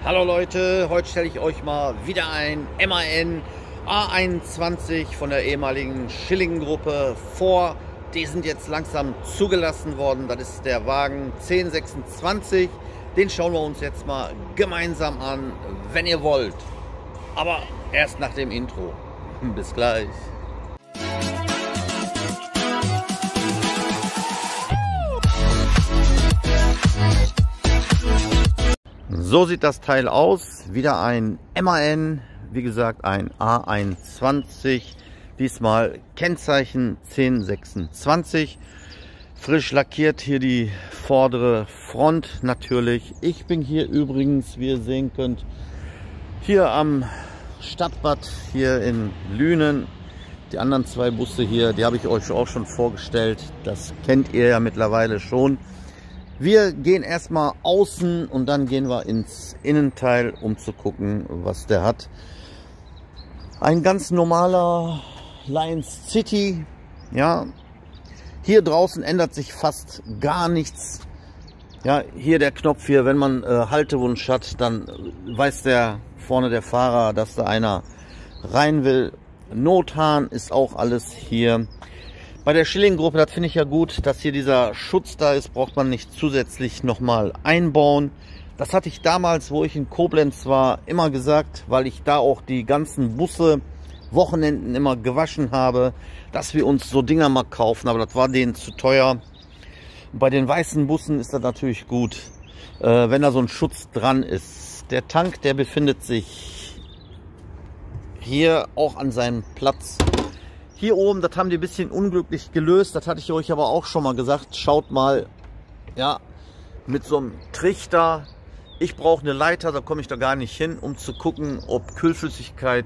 Hallo Leute, heute stelle ich euch mal wieder ein MAN A21 von der ehemaligen Schilling-Gruppe vor. Die sind jetzt langsam zugelassen worden. Das ist der Wagen 1026. Den schauen wir uns jetzt mal gemeinsam an, wenn ihr wollt. Aber erst nach dem Intro. Bis gleich. So sieht das Teil aus. Wieder ein MAN, wie gesagt ein A21. Diesmal Kennzeichen 1026. Frisch lackiert hier die vordere Front natürlich. Ich bin hier übrigens, wie ihr sehen könnt, hier am Stadtbad hier in Lünen. Die anderen zwei Busse hier, die habe ich euch auch schon vorgestellt. Das kennt ihr ja mittlerweile schon. Wir gehen erstmal außen und dann gehen wir ins Innenteil, um zu gucken, was der hat. Ein ganz normaler Lions City. Ja, hier draußen ändert sich fast gar nichts. Ja, hier der Knopf hier, wenn man Haltewunsch hat, dann weiß der vorne der Fahrer, dass da einer rein will. Nothahn ist auch alles hier. Bei der Schilling-Gruppe, das finde ich ja gut, dass hier dieser Schutz da ist, braucht man nicht zusätzlich nochmal einbauen. Das hatte ich damals, wo ich in Koblenz war, immer gesagt, weil ich da auch die ganzen Busse Wochenenden immer gewaschen habe, dass wir uns so Dinger mal kaufen, aber das war denen zu teuer. Bei den weißen Bussen ist das natürlich gut, wenn da so ein Schutz dran ist. Der Tank, der befindet sich hier auch an seinem Platz. Hier oben, das haben die ein bisschen unglücklich gelöst, das hatte ich euch aber auch schon mal gesagt. Schaut mal, ja, mit so einem Trichter. Ich brauche eine Leiter, da komme ich da gar nicht hin, um zu gucken, ob Kühlflüssigkeit,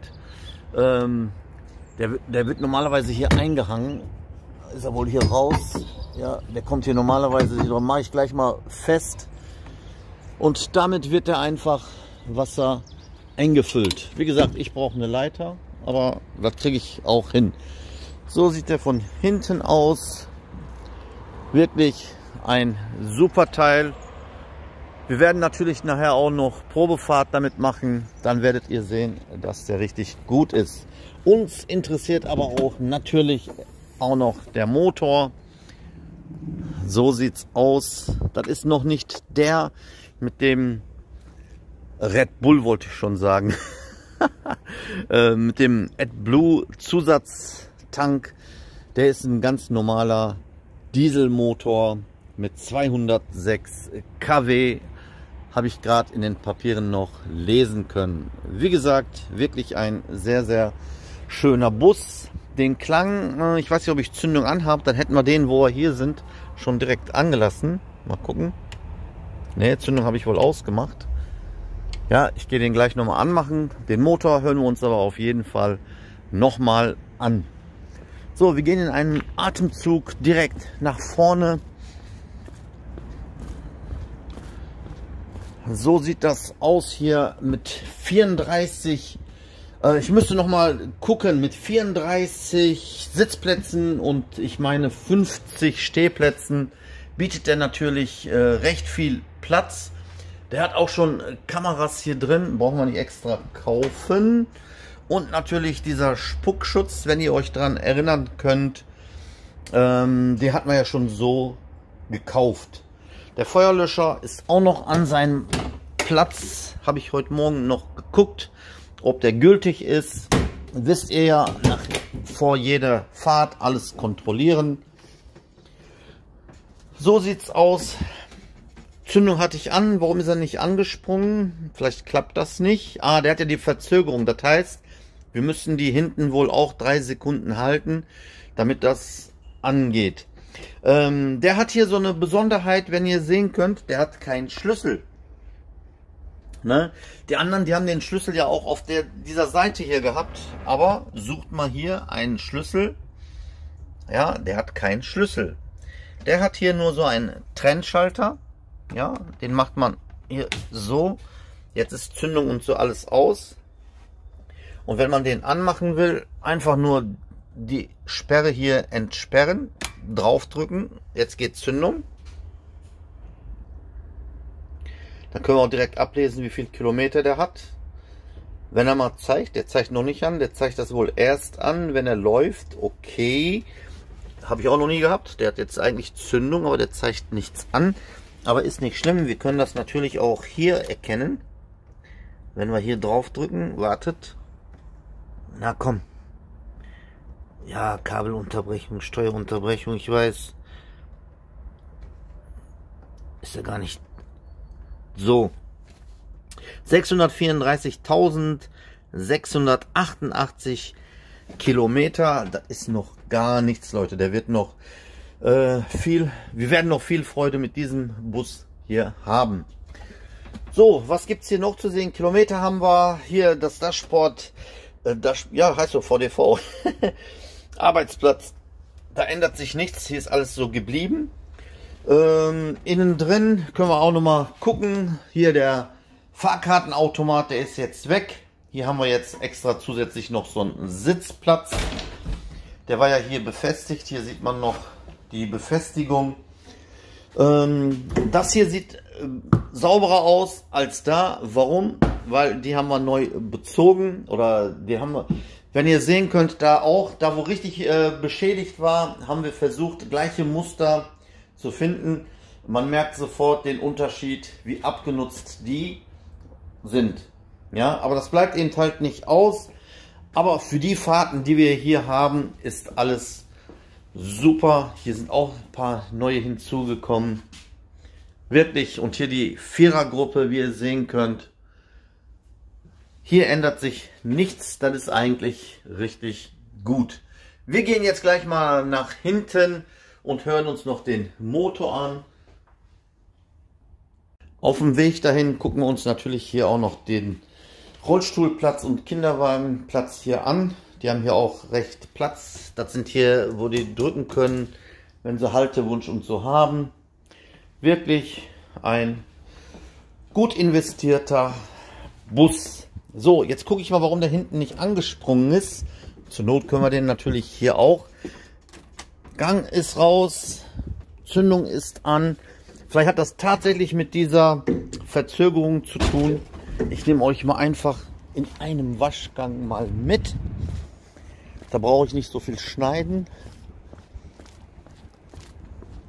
der wird normalerweise hier eingehangen. Ist er wohl hier raus? Ja, der kommt hier normalerweise, da mache ich gleich mal fest. Und damit wird er einfach Wasser eingefüllt. Wie gesagt, ich brauche eine Leiter, aber das kriege ich auch hin. So sieht er von hinten aus. Wirklich ein super Teil. Wir werden natürlich nachher auch noch Probefahrt damit machen. Dann werdet ihr sehen, dass der richtig gut ist. Uns interessiert aber auch natürlich auch noch der Motor. So sieht's aus. Das ist noch nicht der mit dem Red Bull, wollte ich schon sagen. Mit dem AdBlue Zusatztank. Der ist ein ganz normaler Dieselmotor mit 206 kW. Habe ich gerade in den Papieren noch lesen können. Wie gesagt, wirklich ein sehr, sehr schöner Bus. Den Klang, ich weiß nicht, ob ich Zündung anhabe, dann hätten wir den, wo wir hier sind, schon direkt angelassen. Mal gucken. Ne, Zündung habe ich wohl ausgemacht. Ja, ich gehe den gleich nochmal anmachen. Den Motor hören wir uns aber auf jeden Fall nochmal an. So, wir gehen in einen Atemzug direkt nach vorne. So sieht das aus hier mit 34. Ich müsste noch mal gucken, mit 34 Sitzplätzen und ich meine 50 Stehplätzen bietet der natürlich recht viel Platz. Der hat auch schon Kameras hier drin, brauchen wir nicht extra kaufen. Und natürlich dieser Spuckschutz, wenn ihr euch daran erinnern könnt, den hat man ja schon so gekauft. Der Feuerlöscher ist auch noch an seinem Platz. Habe ich heute Morgen noch geguckt, ob der gültig ist. Wisst ihr ja, vor jeder Fahrt alles kontrollieren. So sieht's aus. Zündung hatte ich an. Warum ist er nicht angesprungen? Vielleicht klappt das nicht. Ah, der hat ja die Verzögerung. Das heißt, wir müssen die hinten wohl auch 3 Sekunden halten, damit das angeht. Der hat hier so eine Besonderheit, wenn ihr sehen könnt, der hat keinen Schlüssel. Ne? Die anderen, die haben den Schlüssel ja auch auf dieser Seite hier gehabt. Aber sucht mal hier einen Schlüssel. Ja, der hat keinen Schlüssel. Der hat hier nur so einen Trennschalter. Ja, den macht man hier so. Jetzt ist Zündung und so alles aus. Und wenn man den anmachen will, einfach nur die Sperre hier entsperren, draufdrücken. Jetzt geht Zündung. Dann können wir auch direkt ablesen, wie viel Kilometer der hat. Wenn er mal zeigt, der zeigt noch nicht an, der zeigt das wohl erst an, wenn er läuft. Okay, habe ich auch noch nie gehabt. Der hat jetzt eigentlich Zündung, aber der zeigt nichts an. Aber ist nicht schlimm, wir können das natürlich auch hier erkennen. Wenn wir hier drauf drücken, wartet. Na komm. Ja, Kabelunterbrechung, Steuerunterbrechung, ich weiß. Ist ja gar nicht so. 634.688 Kilometer. Das ist noch gar nichts, Leute. Der wird noch wir werden noch viel Freude mit diesem Bus hier haben. So, was gibt es hier noch zu sehen? Kilometer haben wir. Hier das Dashboard. Ja, heißt so VDV. Arbeitsplatz. Da ändert sich nichts. Hier ist alles so geblieben. Innen drin können wir auch noch mal gucken. Hier der Fahrkartenautomat, der ist jetzt weg. Hier haben wir jetzt extra zusätzlich noch so einen Sitzplatz. Der war ja hier befestigt. Hier sieht man noch die Befestigung. Das hier sieht sauberer aus als da. Warum? Weil die haben wir neu bezogen. Oder die haben wir, wenn ihr sehen könnt, da auch, da wo richtig beschädigt war, haben wir versucht, gleiche Muster zu finden. Man merkt sofort den Unterschied, wie abgenutzt die sind. Ja, aber das bleibt eben halt nicht aus. Aber für die Fahrten, die wir hier haben, ist alles super. Hier sind auch ein paar neue hinzugekommen. Wirklich. Und hier die Vierergruppe, wie ihr sehen könnt. Hier ändert sich nichts. Das ist eigentlich richtig gut. Wir gehen jetzt gleich mal nach hinten und hören uns noch den Motor an. Auf dem Weg dahin gucken wir uns natürlich hier auch noch den Rollstuhlplatz und Kinderwagenplatz hier an. Die haben hier auch recht Platz. Das sind hier, wo die drücken können, wenn sie Haltewunsch und so haben. Wirklich ein gut investierter Bus. So, jetzt gucke ich mal, warum der hinten nicht angesprungen ist. Zur Not können wir den natürlich hier auch. Gang ist raus, Zündung ist an. Vielleicht hat das tatsächlich mit dieser Verzögerung zu tun. Ich nehme euch mal einfach in einem Waschgang mal mit. Da brauche ich nicht so viel schneiden.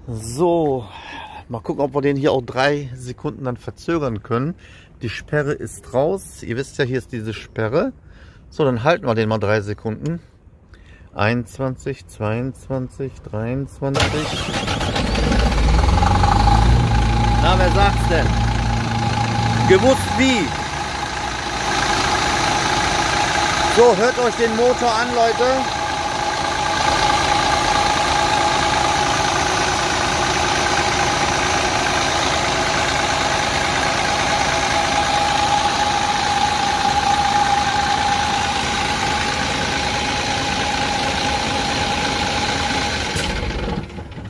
So, mal gucken, ob wir den hier auch 3 Sekunden dann verzögern können. Die Sperre ist raus. Ihr wisst ja, hier ist diese Sperre. So, dann halten wir den mal 3 Sekunden. 21, 22, 23. Na, wer sagt's denn? Gewusst wie? So, hört euch den Motor an, Leute.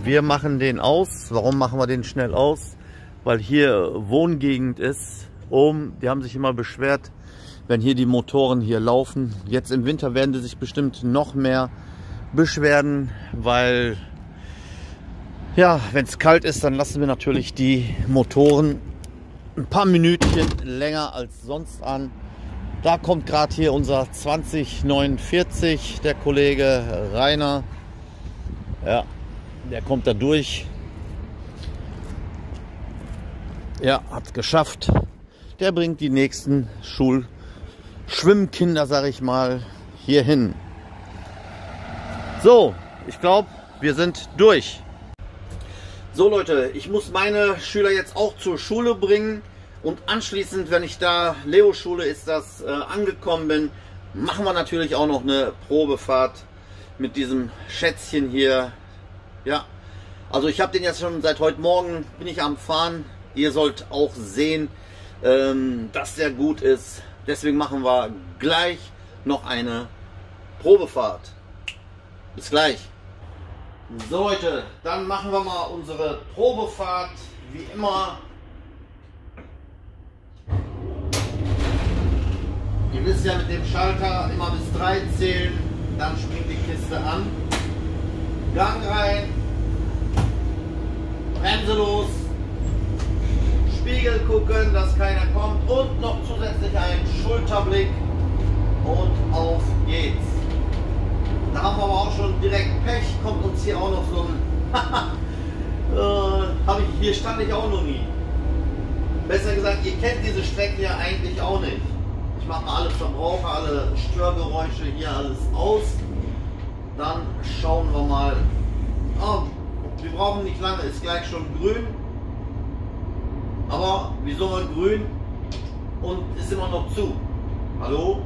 Wir machen den aus. Warum machen wir den schnell aus? Weil hier Wohngegend ist. Die haben sich immer beschwert, wenn hier die Motoren hier laufen. Jetzt im Winter werden die sich bestimmt noch mehr beschweren, weil ja, wenn es kalt ist, dann lassen wir natürlich die Motoren ein paar Minütchen länger als sonst an. Da kommt gerade hier unser 2049, der Kollege Rainer. Ja, der kommt da durch. Ja, hat es geschafft. Der bringt die nächsten Schwimmkinder, sage ich mal, hier hin. So, ich glaube, wir sind durch. So Leute, ich muss meine Schüler jetzt auch zur Schule bringen. Und anschließend, wenn ich da, Leo-Schule ist das, angekommen bin, machen wir natürlich auch noch eine Probefahrt mit diesem Schätzchen hier. Ja, also ich habe den jetzt schon seit heute Morgen, bin ich am Fahren. Ihr sollt auch sehen, dass der gut ist. Deswegen machen wir gleich noch eine Probefahrt. Bis gleich. So Leute, dann machen wir mal unsere Probefahrt, wie immer. Ihr wisst ja, mit dem Schalter immer bis 3 zählen, dann springt die Kiste an. Gang rein, Bremse los, Spiegel gucken, dass keiner kommt und noch zusätzlich einen Schulterblick und auf geht's. Da haben wir aber auch schon direkt Pech, kommt uns hier auch noch so ein hier stand ich auch noch nie. Besser gesagt, ihr kennt diese Strecke ja eigentlich auch nicht. Ich mache alle Verbraucher, alle Störgeräusche hier alles aus. Dann schauen wir mal. Oh, wir brauchen nicht lange, ist gleich schon grün. Aber wieso mal grün und ist immer noch zu? Hallo?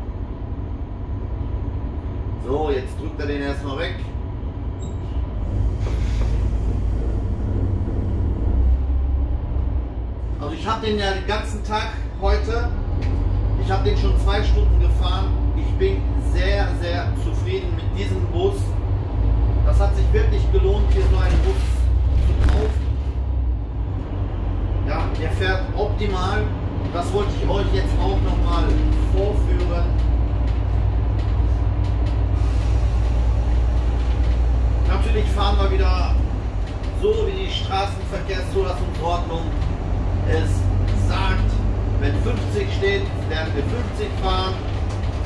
So, jetzt drückt er den erstmal weg. Also ich habe den ja den ganzen Tag heute, ich habe den schon 2 Stunden gefahren. Ich bin sehr, sehr zufrieden mit diesem Bus. Das hat sich wirklich gelohnt, hier so einen Bus zu kaufen. Ja, der fährt optimal. Das wollte ich euch jetzt auch nochmal vorführen. Natürlich fahren wir wieder so, wie die Straßenverkehrszulassungsordnung es sagt. Wenn 50 steht, werden wir 50 fahren.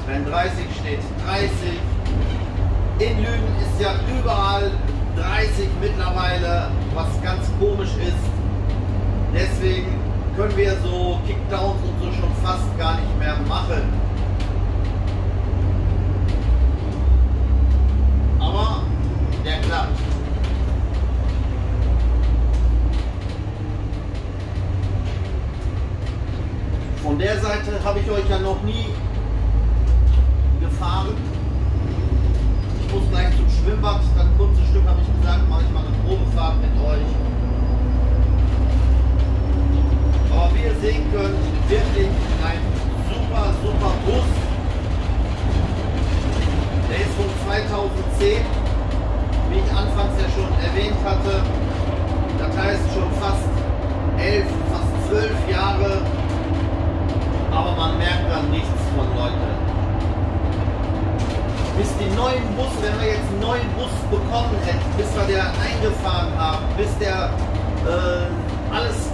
Wenn 30 steht, 30. In Lünen ist ja überall 30 mittlerweile, was ganz komisch ist. Deswegen können wir so Kickdowns und so schon fast gar nicht mehr machen. Aber der klappt. Von der Seite habe ich euch ja noch nie gefahren. Ich muss gleich zum Schwimmbad, das kurze Stück habe ich gesagt, mache ich mal eine Probefahrt mit euch. Aber wie ihr sehen könnt, wirklich ein super, super Bus. Der ist von 2010, wie ich anfangs ja schon erwähnt hatte. Das heißt schon fast 11, fast 12 Jahre. Aber man merkt dann nichts von, Leute. Bis die neuen Busse, wenn wir jetzt einen neuen Bus bekommen hätten, bis wir der eingefahren haben, bis der alles,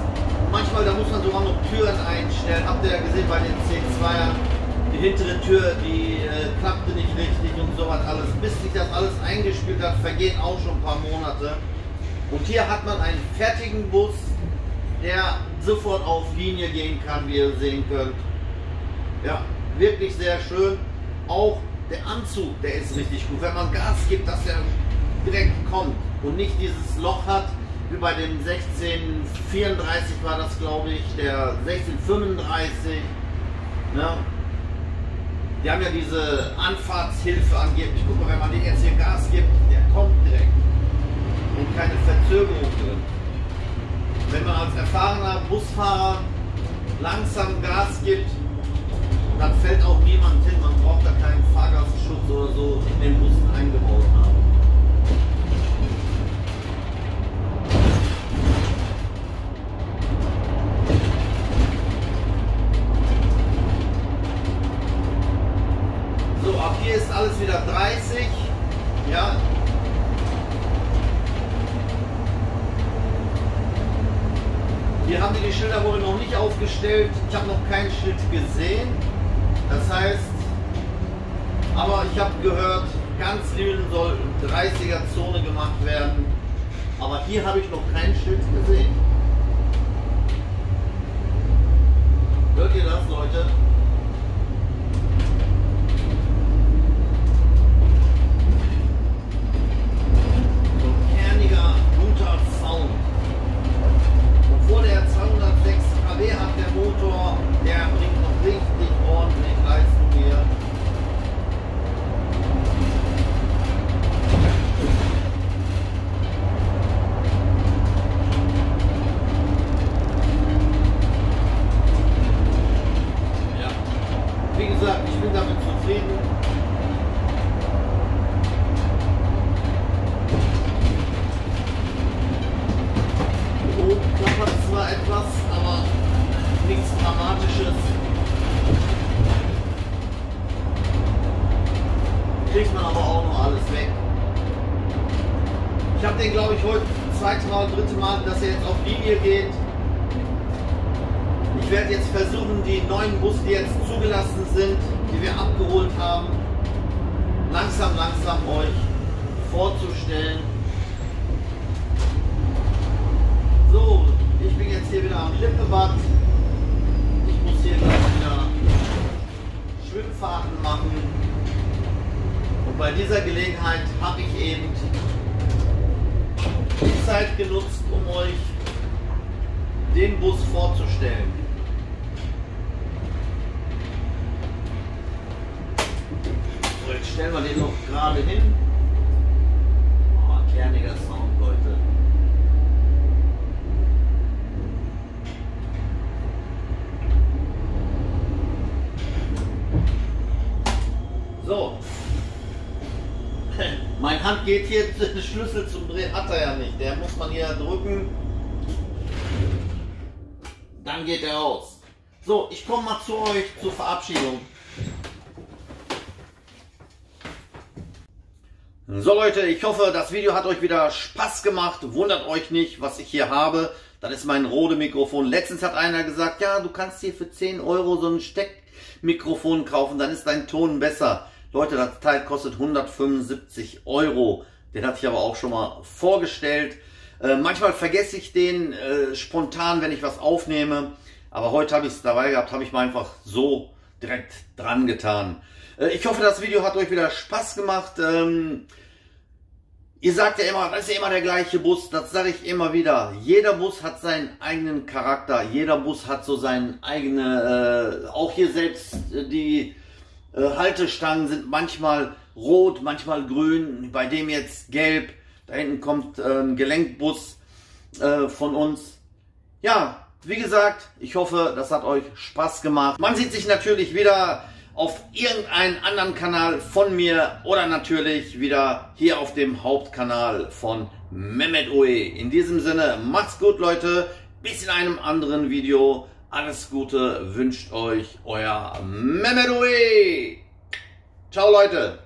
manchmal da muss man sogar noch Türen einstellen. Habt ihr ja gesehen bei den C2ern, die hintere Tür, die klappte nicht richtig und sowas alles. Bis sich das alles eingespielt hat, vergehen auch schon ein paar Monate. Und hier hat man einen fertigen Bus, der sofort auf Linie gehen kann, wie ihr sehen könnt. Ja, wirklich sehr schön. Auch der Anzug, der ist richtig gut. Wenn man Gas gibt, dass der direkt kommt und nicht dieses Loch hat, wie bei dem 1634 war das, glaube ich, der 1635. Ja. Die haben ja diese Anfahrtshilfe angeblich. Guck mal, wenn man den jetzt hier Gas gibt, der kommt direkt. Und keine Verzögerung drin. Wenn man als erfahrener Busfahrer langsam Gas gibt, dann fällt auch niemand hin. Man braucht da keinen Fahrgastschutz oder so in den Bussen eingebaut haben. So, ab hier ist alles wieder 30. Ja. Hier haben die Schilder wohl noch nicht aufgestellt. Ich habe noch kein Schild gesehen. Das heißt, aber ich habe gehört, ganz Lünen soll 30er Zone gemacht werden. Aber hier habe ich noch kein Schild gesehen. Hört ihr das, Leute? So ein kerniger, guter Sound. Obwohl der 206 kW hat, der Motor, der bringt noch richtig ordentlich Leistung hier. Ja, wie gesagt, ich bin damit zufrieden. Oben klappert zwar etwas, aber nichts Dramatisches. Kriegt man aber auch noch alles weg. Ich habe den, glaube ich, heute das zweite Mal, dritte Mal, dass er jetzt auf Linie geht. Ich werde jetzt versuchen, die neuen Busse, die jetzt zugelassen sind, die wir abgeholt haben, langsam euch vorzustellen. So, ich bin jetzt hier wieder am Lippebad. Ich muss hier gleich wieder Schwimmfahrten machen. Und bei dieser Gelegenheit habe ich eben die Zeit genutzt, um euch den Bus vorzustellen. So, jetzt stellen wir den noch gerade hin. Oh, kerniger Sound, Leute. So. Meine Hand geht hier, den Schlüssel zum Drehen hat er ja nicht. Der muss man hier drücken. Dann geht er aus. So, ich komme mal zu euch zur Verabschiedung. So Leute, ich hoffe, das Video hat euch wieder Spaß gemacht. Wundert euch nicht, was ich hier habe. Das ist mein Rode Mikrofon. Letztens hat einer gesagt, ja, du kannst hier für 10 Euro so ein Steckmikrofon kaufen, dann ist dein Ton besser. Leute, das Teil kostet 175 Euro. Den hatte ich aber auch schon mal vorgestellt. Manchmal vergesse ich den spontan, wenn ich was aufnehme. Aber heute habe ich es dabei gehabt, habe ich mal einfach so direkt dran getan. Ich hoffe, das Video hat euch wieder Spaß gemacht. Ihr sagt ja immer, das ist ja immer der gleiche Bus. Das sage ich immer wieder. Jeder Bus hat seinen eigenen Charakter. Jeder Bus hat so seinen eigenen, auch hier selbst die Haltestangen sind manchmal rot, manchmal grün. Bei dem jetzt gelb. Da hinten kommt ein Gelenkbus von uns. Ja, wie gesagt, ich hoffe, das hat euch Spaß gemacht. Man sieht sich natürlich wieder auf irgendeinem anderen Kanal von mir oder natürlich wieder hier auf dem Hauptkanal von Mehmet Oe. In diesem Sinne, macht's gut, Leute. Bis in einem anderen Video. Alles Gute wünscht euch euer Mehmet Oe. Ciao, Leute.